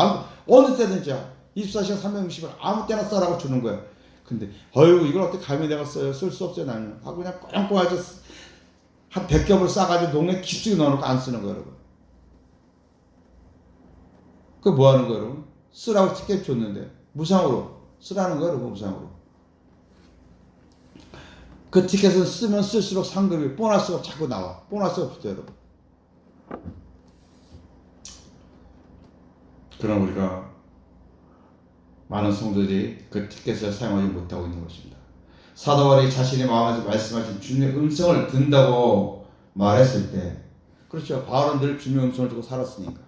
어느 때든지 24시간 360일 아무 때나 써라고 주는 거예요. 근데 이걸 어떻게 감히 내가 써요? 쓸 수 없어요, 나는. 하고 그냥 꽁꽁해서 한 100겹을 싸가지고 동네 깊숙이 넣어놓고 안 쓰는 거예요, 여러분. 그거 뭐 하는 거예요, 여러분? 쓰라고 티켓 줬는데 무상으로 쓰라는 거예요, 여러분. 무상으로. 그 티켓을 쓰면 쓸수록 상급이 보너스가 자꾸 나와. 보너스가 붙어요, 여러분. 그럼 우리가 많은 성도들이 그 티켓을 사용하지 못하고 있는 것입니다. 사도 바울이 자신의 마음에서 말씀하신 주님의 음성을 듣는다고 말했을 때, 그렇죠. 바울은 늘 주님의 음성을 듣고 살았으니까.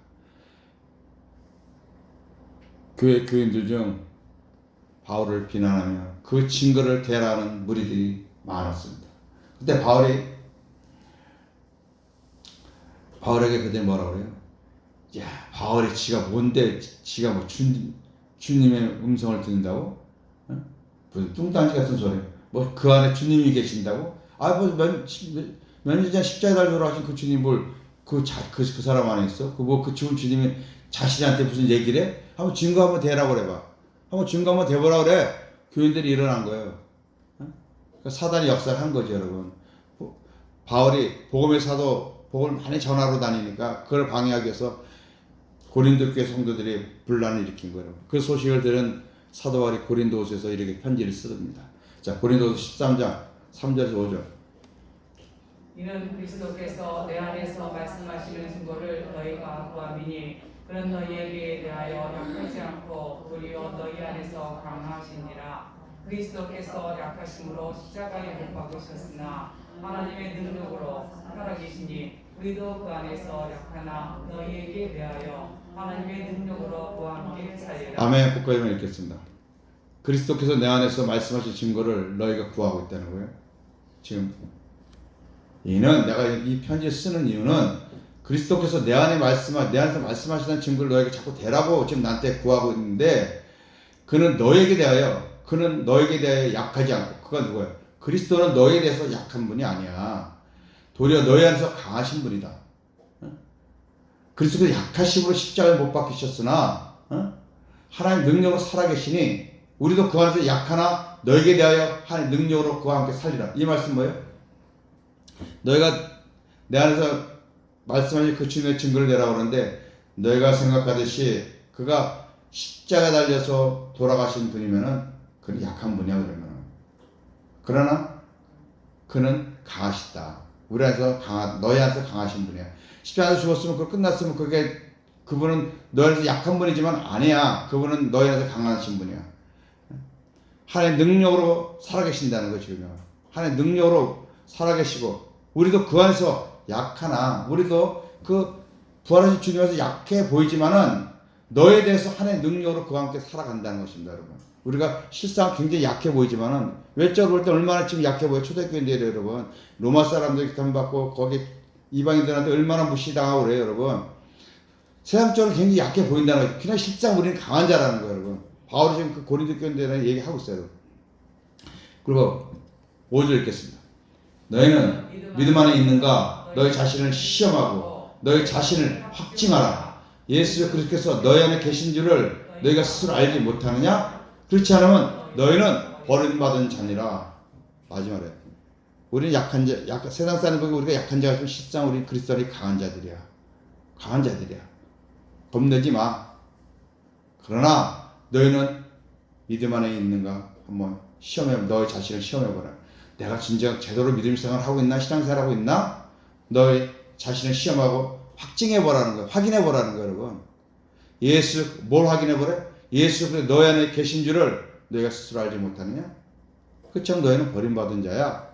교인들 중 바울을 비난하며 그 증거를 대라하는 무리들이 많았습니다. 그때 바울에게 그들이 뭐라고 그래요? 야, 바울이 지가 뭔데, 지가 뭐 주님의 음성을 듣는다고? 무슨 뚱딴지 같은 소리. 뭐 그 안에 주님이 계신다고? 몇 년 전 십자가에 달려 돌아가신 그 주님 그 사람 안에 있어? 그 죽은 주님이 자신한테 무슨 얘기를 해? 한번 증거 한번 대라고 그래봐. 한번 증거 한번 대보라 그래. 교인들이 일어난 거예요. 그러니까 사단이 역사를 한 거죠, 여러분. 바울이 복음의 사도 복음을 많이 전하러 다니니까 그걸 방해하기 위해서 고린도 교회 성도들이 분란을 일으킨 거예요. 그 소식을 들은 사도 바울이 고린도후서에서 이렇게 편지를 씁니다. 자, 고린도후서 13장 3절에서 5절. 이는 그리스도께서 내 안에서 말씀하시는 증거를 너희가 구함이니 그는 너희에게 대하여 약하지 않고 도리어 너희 안에서 강하시니라. 그리스도께서 약하심으로 십자가에 못 박으셨으나 하나님의 능력으로 살아계시니 우리도 그 안에서 약하나 너희에게 대하여 하나님의 능력으로 그와 함께 살리라. 아멘. 국가임을 읽겠습니다. 그리스도께서 내 안에서 말씀하신 증거를 너희가 구하고 있다는 거예요. 지금 이는 내가 이 편지를 쓰는 이유는 그리스도께서 내 안에서 말씀하시는 증거를 너에게 자꾸 대라고 지금 나한테 구하고 있는데 그는 너에게 대하여 약하지 않고 그가 누구예요? 그리스도는 너에 대해서 약한 분이 아니야. 도리어 너희 안에서 강하신 분이다. 그리스도가 약하심으로 십자가에 못 박히셨으나 하나님 능력으로 살아계시니 우리도 그 안에서 약하나 너에게 대하여 하나님 능력으로 그와 함께 살리라. 이 말씀 뭐예요? 너희가 내 안에서 말씀하신 그 주님의 증거를 내라고 그러는데 너희가 생각하듯이 그가 십자가에 달려서 돌아가신 분이면은 그는 약한 분이야 그러면. 그러나 그는 강하시다. 우리 안에서 너희 안에서 강하신 분이야. 십자가에서 죽었으면 그거 끝났으면 그분은 너희 안에서 약한 분이지만 아니야. 그분은 너희 안에서 강하신 분이야. 하나님 능력으로 살아계신다는 거 지금. 하나님 능력으로 살아계시고 우리도 그 안에서 약하나 우리도 그 부활하신 주님 안에서 약해 보이지만은 너에 대해서 하나님의 능력으로 그와 함께 살아간다는 것입니다, 여러분. 우리가 실상 굉장히 약해 보이지만은 외적으로 볼 때 얼마나 지금 약해 보여. 초대교인들이 여러분 로마 사람들이 감받고 거기 이방인들한테 얼마나 무시당하고 그래요, 여러분. 세상적으로 굉장히 약해 보인다는 거예요. 그냥 실상 우리는 강한 자라는 거예요, 여러분. 바울이 지금 그 고린도 교인들한테 얘기하고 있어요, 여러분. 그리고 5절 읽겠습니다. 너희는 믿음 안에 있는가? 너희 자신을 시험하고 너희 자신을 확증하라. 예수 그리스도께서 너희 안에 계신 줄을 너희가 스스로 알지 못하느냐? 그렇지 않으면 너희는 버림받은 자니라. 마지막에 우리는 약한 자, 세상 사람 보고 우리가 약한 자가 좀 실상 우리 그리스도 안에 강한 자들이야. 강한 자들이야. 겁내지 마. 그러나 너희는 믿음 안에 있는가? 한번 너희 자신을 시험해보라. 내가 진짜 제대로 믿음 생활을 하고 있나? 신앙생활 하고 있나? 너희 자신을 시험하고 확증해보라는 거예요. 확인해보라는 거예요, 여러분. 뭘 확인해보래? 예수 그리스도 너희 안에 계신 줄을 너희가 스스로 알지 못하느냐? 그렇죠? 너희는 버림받은 자야.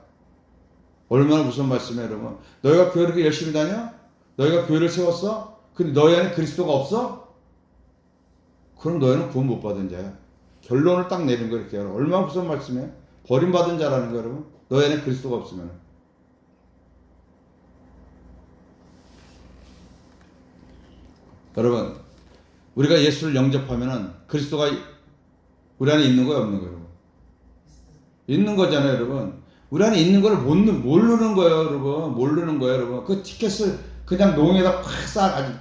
얼마나 무슨 말씀이에요, 여러분. 너희가 교회를 이렇게 열심히 다녀? 너희가 교회를 세웠어? 근데 너희 안에 그리스도가 없어? 그럼 너희는 구원 못 받은 자야. 결론을 딱 내린 거 이렇게. 얼마나 무슨 말씀이에요? 버림받은 자라는 거, 여러분. 너희 안에 그리스도가 없으면. 여러분, 우리가 예수를 영접하면은 그리스도가 우리 안에 있는 거예요, 없는 거예요? 있는 거잖아요, 여러분. 우리 안에 있는 걸 모르는 거예요, 여러분. 모르는 거예요, 여러분. 그 티켓을 그냥 농에다 팍 싸가지고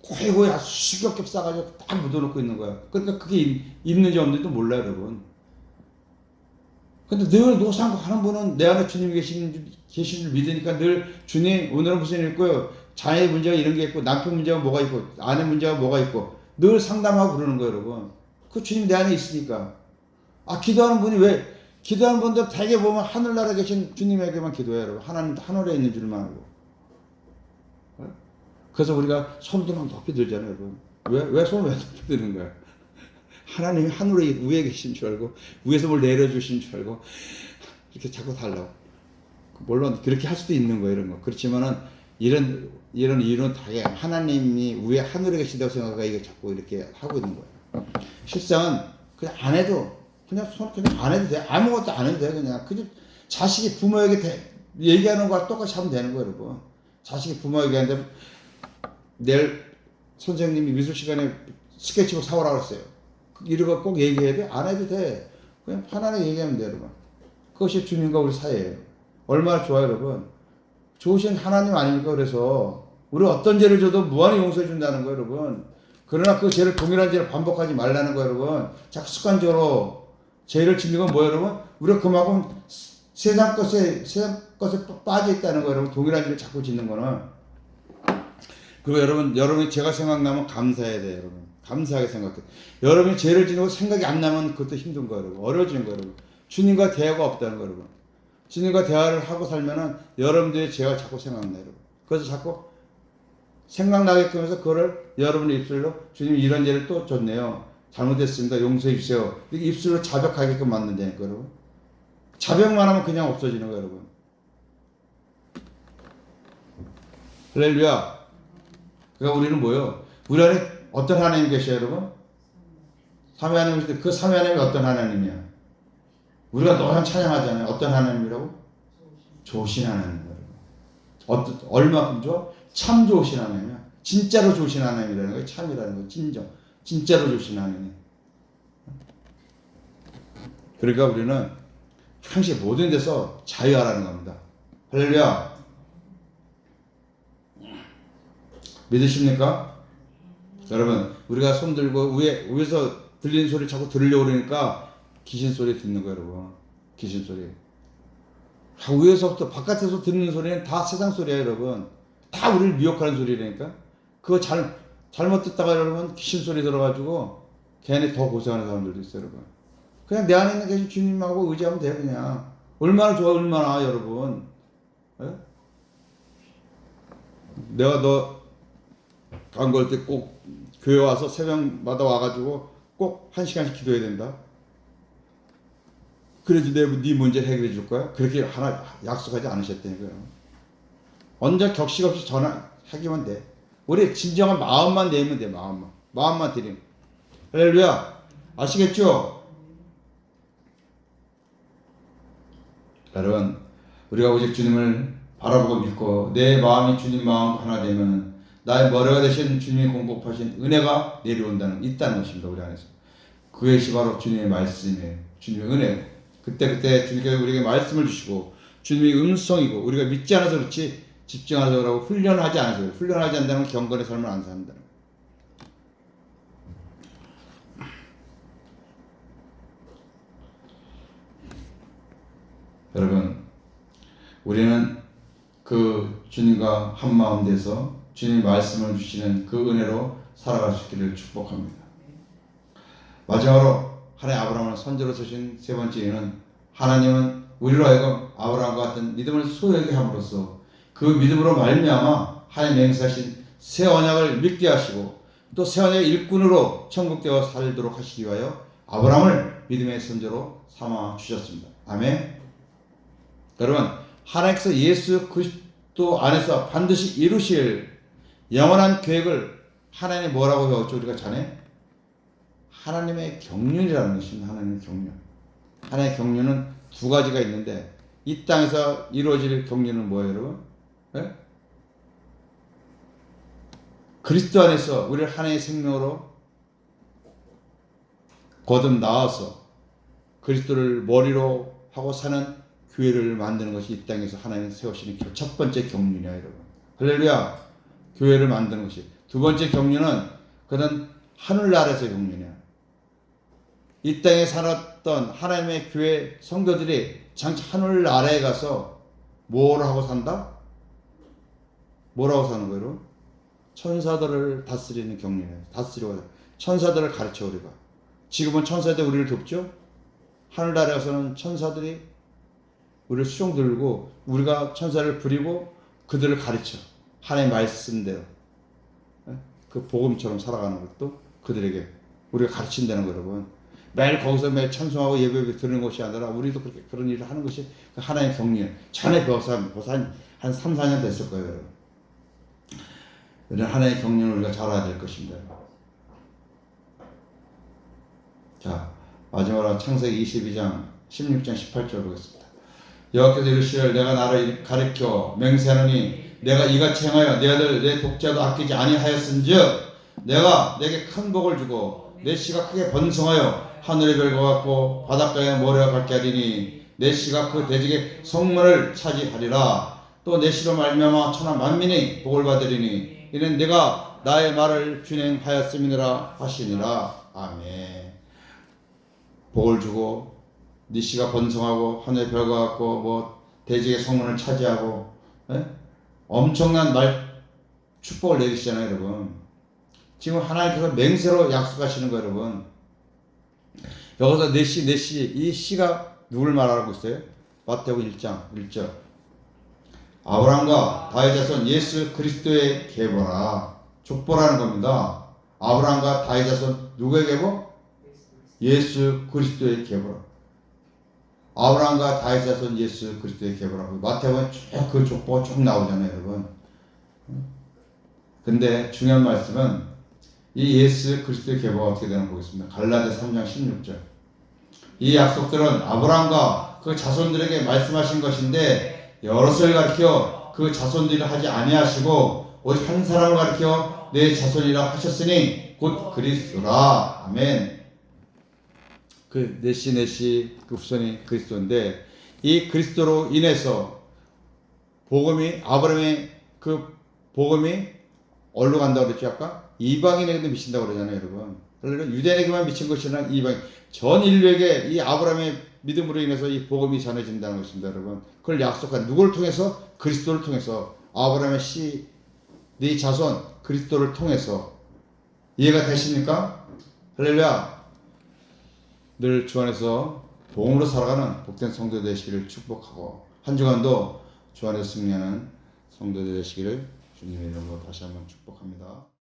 고이고이 아주 수겹겹 싸가지고 딱 묻어놓고 있는 거야. 그러니까 그게 있는지 없는지도 몰라요, 여러분. 근데 늘 노상고 하는 분은 내 안에 주님이 계신 줄 믿으니까 늘 주님 오늘은 무슨 일 있고요. 자녀의 문제가 이런 게 있고 남편 문제가 뭐가 있고 아내 문제가 뭐가 있고 늘 상담하고 그러는 거예요, 여러분. 그 주님 내 안에 있으니까. 기도하는 분이 왜 기도하는 분들 대개 보면 하늘나라에 계신 주님에게만 기도해요, 여러분. 하나님 하늘에 있는 줄만 알고. 그래서 우리가 손도 막 높이 들잖아요, 여러분. 왜 손을 왜 높이 드는 거야? 하나님이 하늘에 위에 계신 줄 알고 위에서 뭘 내려주신 줄 알고 이렇게 자꾸 달라고. 물론 그렇게 할 수도 있는 거예요, 이런 거. 그렇지만은 이런 이유는 다 하나님이 위에 하늘에 계신다고 생각하고 이거 자꾸 이렇게 하고 있는 거예요. 실상은 그냥 안 해도 그냥 안 해도 돼. 아무것도 안 해도 돼. 그냥 자식이 부모에게 얘기하는 거와 똑같이 하면 되는 거예요, 여러분. 자식이 부모에게 하는데 내일 선생님이 미술 시간에 스케치북 사오라고 했어요. 이런 거 꼭 얘기해야 돼? 안 해도 돼. 그냥 편안하게 얘기하면 돼, 여러분. 그것이 주님과 우리 사이예요. 얼마나 좋아요, 여러분. 좋으신 하나님 아닙니까? 그래서 우리 어떤 죄를 져도 무한히 용서해 준다는 거예요, 여러분. 그러나 그 죄를 동일한 죄를 반복하지 말라는 거예요, 여러분. 자꾸 습관적으로 죄를 짓는 건 뭐예요, 여러분? 우리가 그만큼 세상 것에 빠져 있다는 거예요, 여러분. 동일한 죄를 자꾸 짓는 거는. 그리고 여러분이 죄가 생각나면 감사해야 돼요, 여러분. 감사하게 생각해. 여러분이 죄를 지는 거 생각이 안 나면 그것도 힘든 거예요, 여러분. 어려워지는 거예요, 여러분. 주님과 대화가 없다는 거예요, 여러분. 주님과 대화를 하고 살면은 여러분들의 죄가 자꾸 생각나요, 여러분. 그래서 자꾸 생각나게끔 해서 그거를 여러분의 입술로 주님 이런 죄를 또 졌네요. 잘못했습니다. 용서해 주세요. 이렇게 입술로 자백하게끔 만든다니까, 여러분. 자백만 하면 그냥 없어지는 거예요, 여러분. 할렐루야. 그러니까 우리는 뭐예요? 우리 안에 어떤 하나님 계셔요, 여러분? 삼위 하나님인데 그 삼위 하나님이 어떤 하나님이야? 우리가 너무 찬양하잖아요. 어떤 하나님이라고? 좋으신 하나님이라고. 얼마큼 좋아? 참 좋으신 하나님이야. 진짜로 좋으신 하나님이라는 거예요. 참이라는 거예요. 진짜로 좋으신 하나님. 그러니까 우리는 항상 모든 데서 자유하라는 겁니다. 할렐루야. 믿으십니까? 여러분, 우리가 손 들고 위에서 들리는 소리 자꾸 들으려고 그러니까 귀신 소리 듣는 거예요, 여러분. 귀신 소리. 위에서부터 바깥에서 듣는 소리는 다 세상 소리야, 여러분. 다 우리를 미혹하는 소리라니까. 그거 잘못 듣다가 여러분 귀신 소리 들어가지고 걔네 더 고생하는 사람들도 있어요, 여러분. 그냥 내 안에 있는 계신 주님하고 의지하면 돼요, 그냥. 얼마나 좋아, 얼마나, 여러분. 에? 내가 너 간구할 때 꼭 교회 와서 새벽마다 와가지고 꼭 1시간씩 기도해야 된다. 그래야지 네 문제를 해결해 줄 거야. 그렇게 하나 약속하지 않으셨다니까요. 언제 격식 없이 전화하기만 돼. 우리 진정한 마음만 내면 돼. 마음만 드리면. 할렐루야. 아시겠죠? 여러분, 우리가 오직 주님을 바라보고 믿고 내 마음이 주님 마음 하나 되면 나의 머리가 되신 주님이 공급하신 은혜가 내려온다는 있다는 것입니다. 우리 안에서. 그것이 바로 주님의 말씀이에요. 주님의 은혜. 그때 주님께서 우리에게 말씀을 주시고 주님의 음성이고 우리가 믿지 않아서 그렇지 집중하서 그러고 훈련하지 않아서 그래요. 훈련하지 않는다면 경건의 삶을 안 산다. 여러분, 우리는 그 주님과 한마음 돼서 주님 말씀을 주시는 그 은혜로 살아갈 수 있기를 축복합니다. 마지막으로 하나님 아브라함을 선지로 쓰신 세 번째 이유는 하나님은 우리로 하여금 아브라함과 같은 믿음을 소유하게 함으로써 그 믿음으로 말미암아 하나님 맹세하신 새 언약을 믿게 하시고 또 새 언약의 일꾼으로 천국되어 살도록 하시기 위하여 아브라함을 믿음의 선지로 삼아 주셨습니다. 아멘. 여러분, 하나님께서 예수 그리스도 안에서 반드시 이루실 영원한 계획을 하나님이 뭐라고 배웠죠? 우리가 전에 하나님의 경륜이라는 것입니다. 하나님의 경륜. 하나님의 경륜은 두 가지가 있는데 이 땅에서 이루어질 경륜은 뭐예요, 여러분? 네? 그리스도 안에서 우리를 하나님의 생명으로 거듭 나와서 그리스도를 머리로 하고 사는 교회를 만드는 것이 이 땅에서 하나님 세우시는 첫 번째 경륜이야, 여러분. 할렐루야. 교회를 만드는 것이. 두 번째 경륜은 그는 하늘나라에서 경륜이야. 이 땅에 살았던 하나님의 교회 성도들이 장차 하늘나라에 가서 뭘 하고 산다? 뭐라고 사는 거예요, 여러분? 천사들을 다스리는 경륜이에요. 다스리고 천사들을 가르쳐 우리가. 지금은 천사들 우리를 돕죠? 하늘나라에 가서는 천사들이 우리를 수종 들고 우리가 천사를 부리고 그들을 가르쳐. 하나님의 말씀대로. 그 복음처럼 살아가는 것도 그들에게 우리가 가르친다는 거예요, 여러분. 매일 거기서 매일 찬송하고 예배 드리는 것이 아니라 우리도 그렇게 그런 일을 하는 것이 하나님의 경륜. 전에 배워서 한 3, 4년 됐을 거예요, 여러분. 이런 하나님의 경륜을 우리가 잘 알아야 될 것입니다. 자, 마지막으로 창세기 22장 16장 18절 보겠습니다. 여호와께서 이르시기를 내가 나를 가리켜 맹세하노니 내가 이같이 행하여 내 아들 내 독자도 아끼지 아니하였은즉 내가 내게 큰 복을 주고 내 씨가 크게 번성하여 하늘의 별과 같고 바닷가의 모래와 같게 하리니 내 씨가 그 대적의 성문을 차지하리라. 또 내 씨로 말미암아 천하 만민이 복을 받으리니 이는 내가 나의 말을 준행하였음이니라 하시니라. 아멘. 복을 주고 네 씨가 번성하고 하늘의 별과 같고 뭐 대지의 성문을 차지하고 엄청난 축복을 내리시잖아요, 여러분. 지금 하나님께서 맹세로 약속하시는 거예요, 여러분. 여기서 내 씨, 이 씨가 누굴 말하고 있어요? 마태복음 1장 1절. 아브라함과 다윗 자손 예수 그리스도의 계보라. 족보라는 겁니다. 아브라함과 다윗 자손 누구의 계보? 예수 그리스도의 계보라. 아브라함과 다윗 자손 예수 그리스도의 계보라고. 마태복음 쭉 그 족보가 쭉 나오잖아요, 여러분. 근데 중요한 말씀은 이 예수 그리스도의 계보가 어떻게 되나 보겠습니다. 갈라디아 3장 16절. 이 약속들은 아브라함과 그 자손들에게 말씀하신 것인데 여럿을 가리켜 그 자손들을 하지 아니하시고 오직 한 사람을 가리켜 내 자손이라 하셨으니 곧 그리스도라. 아멘. 그 내시 그 후손이 그리스도인데 이 그리스도로 인해서 복음이 아브라함의 그 복음이 어디로 간다고 그랬죠 아까? 이방인에게도 미친다고 그러잖아요, 여러분. 그러니까 유대인에게만 미친 것이 아니라 이방인 전 인류에게 이 아브라함의 믿음으로 인해서 이 복음이 전해진다는 것입니다, 여러분. 그걸 약속한 누구를 통해서? 그리스도를 통해서. 아브라함의 씨, 네 자손 그리스도를 통해서. 이해가 되십니까? 할렐루야. 늘 주 안에서 복음으로 살아가는 복된 성도 되시기를 축복하고 한 주간도 주 안에서 승리하는 성도 되시기를 주님의 이름으로 다시 한번 축복합니다.